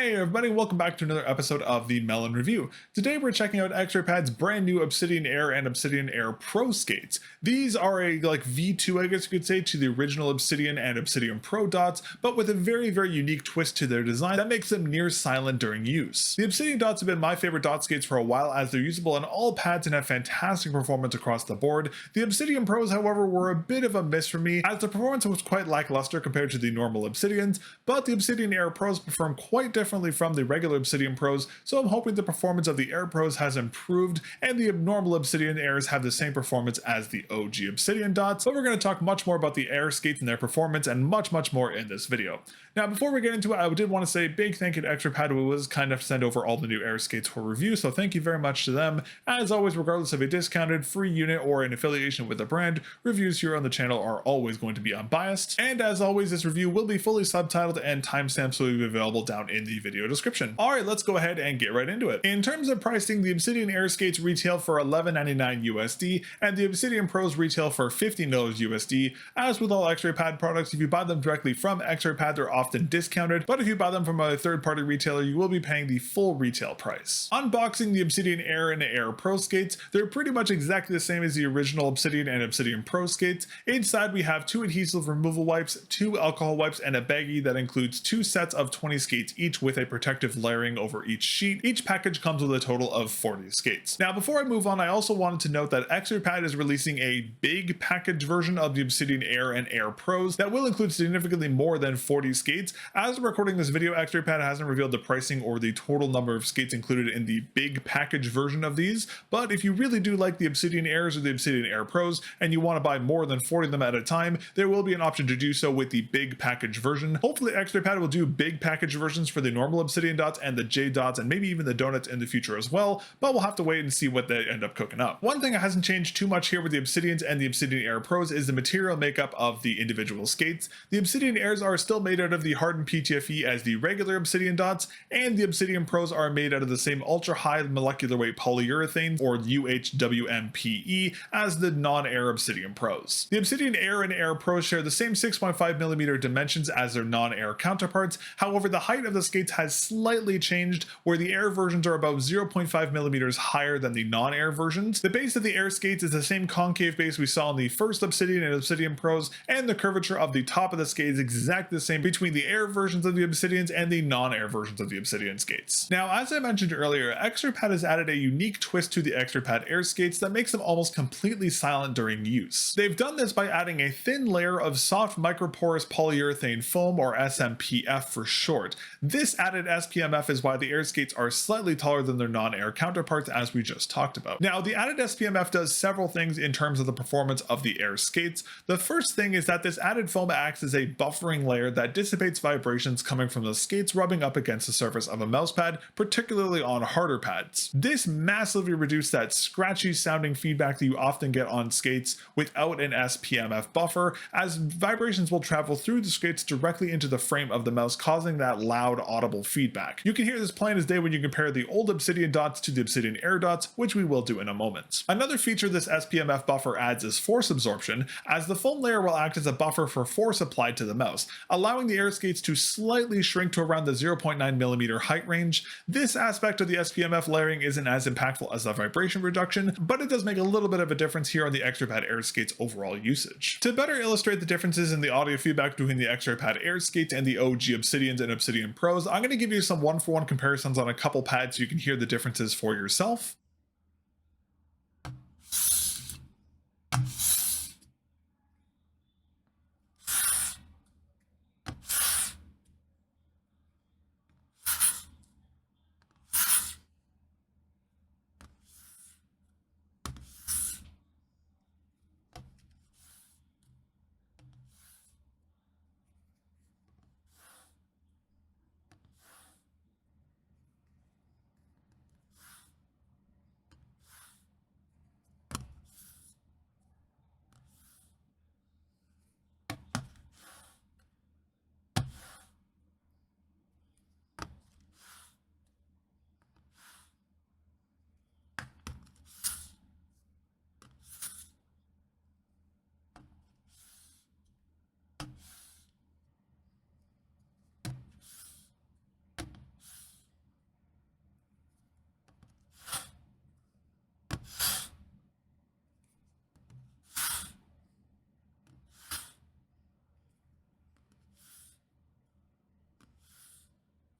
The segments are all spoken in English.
Hey everybody, welcome back to another episode of the mel0n Review. Today we're checking out X-Raypad's brand new Obsidian Air and Obsidian Air Pro skates. These are a V2, I guess you could say, to the original Obsidian and Obsidian Pro dots, but with a very unique twist to their design that makes them near silent during use. The Obsidian dots have been my favorite dot skates for a while, as they're usable on all pads and have fantastic performance across the board. The Obsidian Pros, however, were a bit of a miss for me, as the performance was quite lackluster compared to the normal Obsidians, but the Obsidian Air Pros perform quite differently from the regular Obsidian Pros, so I'm hoping the performance of the Air Pros has improved and the abnormal Obsidian Airs have the same performance as the OG Obsidian dots. But we're going to talk much more about the Air skates and their performance and much more in this video. Now, before we get into it, I did want to say a big thank you to X-Raypad, who was kind enough to send over all the new Air skates for review, so thank you very much to them. As always, regardless of a discounted, free unit, or an affiliation with the brand, reviews here on the channel are always going to be unbiased. And as always, this review will be fully subtitled and timestamps will be available down in the video description. Alright, let's go ahead and get right into it. In terms of pricing, the Obsidian Air skates retail for $11.99 USD, and the Obsidian Pros retail for $15 USD. As with all X-Raypad products, if you buy them directly from X-Raypad, they're often discounted, but if you buy them from a third-party retailer, you will be paying the full retail price. Unboxing the Obsidian Air and Air Pro skates, they're pretty much exactly the same as the original Obsidian and Obsidian Pro skates. Inside, we have 2 adhesive removal wipes, 2 alcohol wipes, and a baggie that includes 2 sets of 20 skates each with a protective layering over each sheet. Each package comes with a total of 40 skates. Now, before I move on, I also wanted to note that X-Raypad is releasing a big package version of the Obsidian Air and Air Pros that will include significantly more than 40 skates. As I'm recording this video, X-Raypad hasn't revealed the pricing or the total number of skates included in the big package version of these, but if you really do like the Obsidian Airs or the Obsidian Air Pros and you want to buy more than 40 of them at a time, there will be an option to do so with the big package version. Hopefully X-Raypad will do big package versions for the normal Obsidian dots and the J dots and maybe even the donuts in the future as well, but we'll have to wait and see what they end up cooking up. One thing that hasn't changed too much here with the Obsidians and the Obsidian Air Pros is the material makeup of the individual skates. The Obsidian Airs are still made out of the hardened PTFE as the regular Obsidian dots, and the Obsidian Pros are made out of the same ultra high molecular weight polyurethane, or UHWMPE, as the non-Air Obsidian Pros. The Obsidian Air and Air Pros share the same 6.5mm dimensions as their non-Air counterparts. However, the height of the skates has slightly changed, where the Air versions are about 0.5mm higher than the non-Air versions. The base of the Air skates is the same concave base we saw in the first Obsidian and Obsidian Pros, and the curvature of the top of the skate is exactly the same between the Air versions of the Obsidians and the non-Air versions of the Obsidian skates. Now, as I mentioned earlier, X-Raypad has added a unique twist to the X-Raypad Air skates that makes them almost completely silent during use. They've done this by adding a thin layer of soft microporous polyurethane foam, or SMPF for short. This added SPMF is why the Air skates are slightly taller than their non-Air counterparts, as we just talked about. Now, the added SPMF does several things in terms of the performance of the Air skates. The first thing is that this added foam acts as a buffering layer that dissipates vibrations coming from the skates rubbing up against the surface of a mouse pad, particularly on harder pads. This massively reduces that scratchy sounding feedback that you often get on skates without an SPMF buffer, as vibrations will travel through the skates directly into the frame of the mouse, causing that loud audible feedback. You can hear this plain as day when you compare the old Obsidian dots to the Obsidian Air dots, which we will do in a moment. Another feature this SPMF buffer adds is force absorption, as the foam layer will act as a buffer for force applied to the mouse, allowing the Air skates to slightly shrink to around the 0.9mm height range. This aspect of the SPMF layering isn't as impactful as the vibration reduction, but it does make a little bit of a difference here on the X-Raypad Air skates overall usage. To better illustrate the differences in the audio feedback between the X-Raypad Air skates and the OG Obsidians and Obsidian Pros, I'm going to give you some one-for-one comparisons on a couple pads so you can hear the differences for yourself.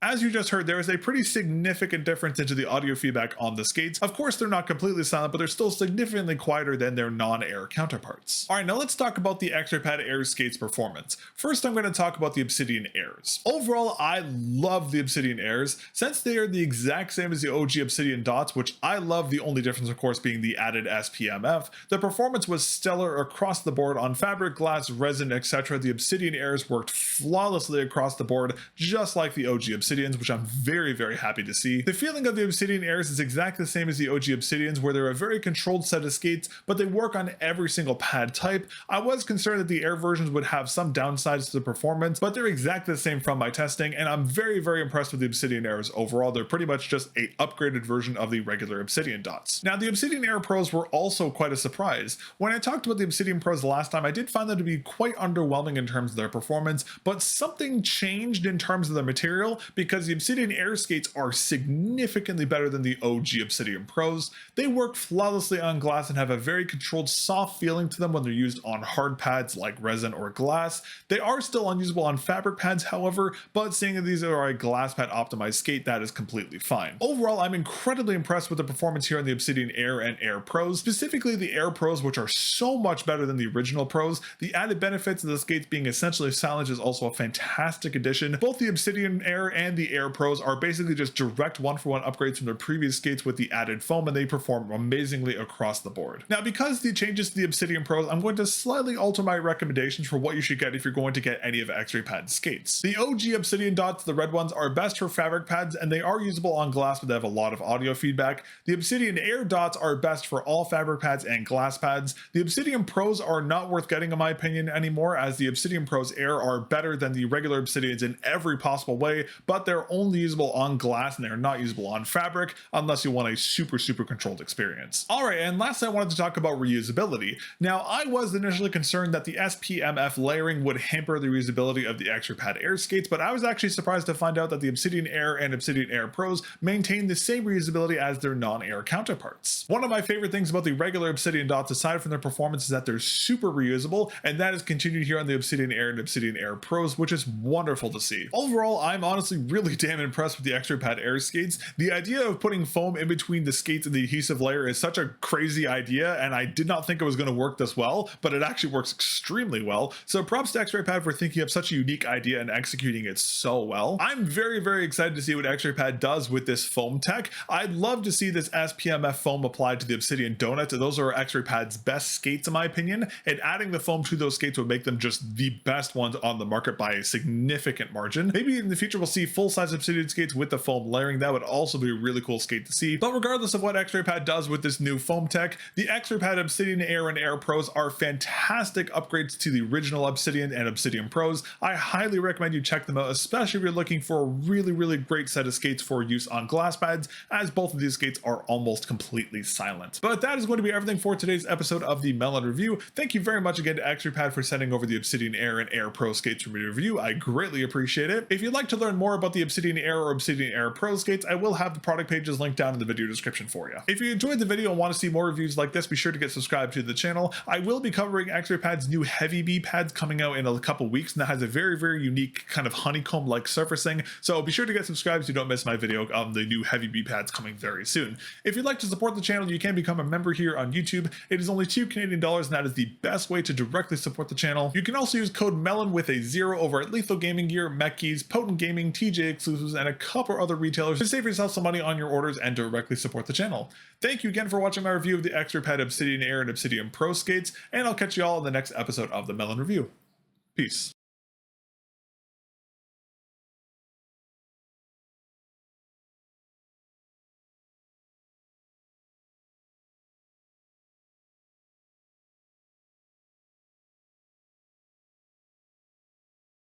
As you just heard, there is a pretty significant difference into the audio feedback on the skates. Of course, they're not completely silent, but they're still significantly quieter than their non-air counterparts. Alright, now let's talk about the X-Raypad Ari Skates performance. First, I'm going to talk about the Obsidian Airs. Overall, I love the Obsidian Airs, since they are the exact same as the OG Obsidian Dots, which I love, the only difference of course being the added SPMF. The performance was stellar across the board on fabric, glass, resin, etc. The Obsidian Airs worked flawlessly across the board, just like the OG Obsidians, which I'm very happy to see. The feeling of the Obsidian Airs is exactly the same as the OG Obsidians, where they're a very controlled set of skates, but they work on every single pad type. I was concerned that the Air versions would have some downsides to the performance, but they're exactly the same from my testing, and I'm very impressed with the Obsidian Airs overall. They're pretty much just a upgraded version of the regular Obsidian Dots. Now, the Obsidian Air Pros were also quite a surprise. When I talked about the Obsidian Pros last time, I did find them to be quite underwhelming in terms of their performance, but something changed in terms of the material, because the Obsidian Air Skates are significantly better than the OG Obsidian Pros. They work flawlessly on glass and have a very controlled, soft feeling to them when they're used on hard pads like resin or glass. They are still unusable on fabric pads, however, but seeing that these are a glass pad optimized skate, that is completely fine. Overall, I'm incredibly impressed with the performance here on the Obsidian Air and Air Pros, specifically the Air Pros, which are so much better than the original Pros. The added benefits of the skates being essentially silent is also a fantastic addition. Both the Obsidian Air and the Air Pros are basically just direct one-for-one upgrades from their previous skates with the added foam, and they perform amazingly across the board. Now, because the changes to the Obsidian Pros, I'm going to slightly alter my recommendations for what you should get if you're going to get any of X-Raypad's skates. The OG Obsidian Dots, the red ones, are best for fabric pads, and they are usable on glass, but they have a lot of audio feedback. The Obsidian Air Dots are best for all fabric pads and glass pads. The Obsidian Pros are not worth getting in my opinion anymore, as the Obsidian Pros Air are better than the regular Obsidians in every possible way, but they're only usable on glass and they're not usable on fabric unless you want a super controlled experience. Alright, and lastly I wanted to talk about reusability. Now, I was initially concerned that the SPMF layering would hamper the reusability of the X-Raypad Air Skates, but I was actually surprised to find out that the Obsidian Air and Obsidian Air Pros maintain the same reusability as their non-air counterparts. One of my favorite things about the regular Obsidian Dots, aside from their performance, is that they're super reusable, and that is continued here on the Obsidian Air and Obsidian Air Pros, which is wonderful to see. Overall, I'm honestly really damn impressed with the X-Raypad Air Skates. The idea of putting foam in between the skates and the adhesive layer is such a crazy idea, and I did not think it was going to work this well, but it actually works extremely well. So props to X-Raypad for thinking of such a unique idea and executing it so well. I'm very excited to see what X-Raypad does with this foam tech. I'd love to see this SPMF foam applied to the Obsidian Donuts. Those are X-Raypad's best skates in my opinion, and adding the foam to those skates would make them just the best ones on the market by a significant margin. Maybe in the future we'll see full-size Obsidian skates with the foam layering. That would also be a really cool skate to see. But regardless of what X-Raypad does with this new foam tech, the X-Raypad Obsidian Air and Air Pros are fantastic upgrades to the original Obsidian and Obsidian Pros. I highly recommend you check them out, especially if you're looking for a really great set of skates for use on glass pads, as both of these skates are almost completely silent. But that is going to be everything for today's episode of the mel0n review. Thank you very much again to X-Raypad for sending over the Obsidian Air and Air Pro skates for me to review. I greatly appreciate it. If you'd like to learn more about the Obsidian Air or Obsidian Air Pro skates, I will have the product pages linked down in the video description for you. If you enjoyed the video and want to see more reviews like this, be sure to get subscribed to the channel. I will be covering X-Raypad's new heavy B pads coming out in a couple weeks, and that has a very unique kind of honeycomb-like surfacing, so be sure to get subscribed so you don't miss my video on the new heavy B pads coming very soon. If you'd like to support the channel, you can become a member here on YouTube. It is only $2 Canadian, and that is the best way to directly support the channel. You can also use code mel0n with a 0 over at Lethal Gaming Gear, Mech Keys, Potent Gaming, TJ Exclusives, and a couple other retailers to save yourself some money on your orders and directly support the channel. Thank you again for watching my review of the X-Raypad Obsidian Air and Obsidian Pro skates, and I'll catch you all in the next episode of the mel0n review. Peace.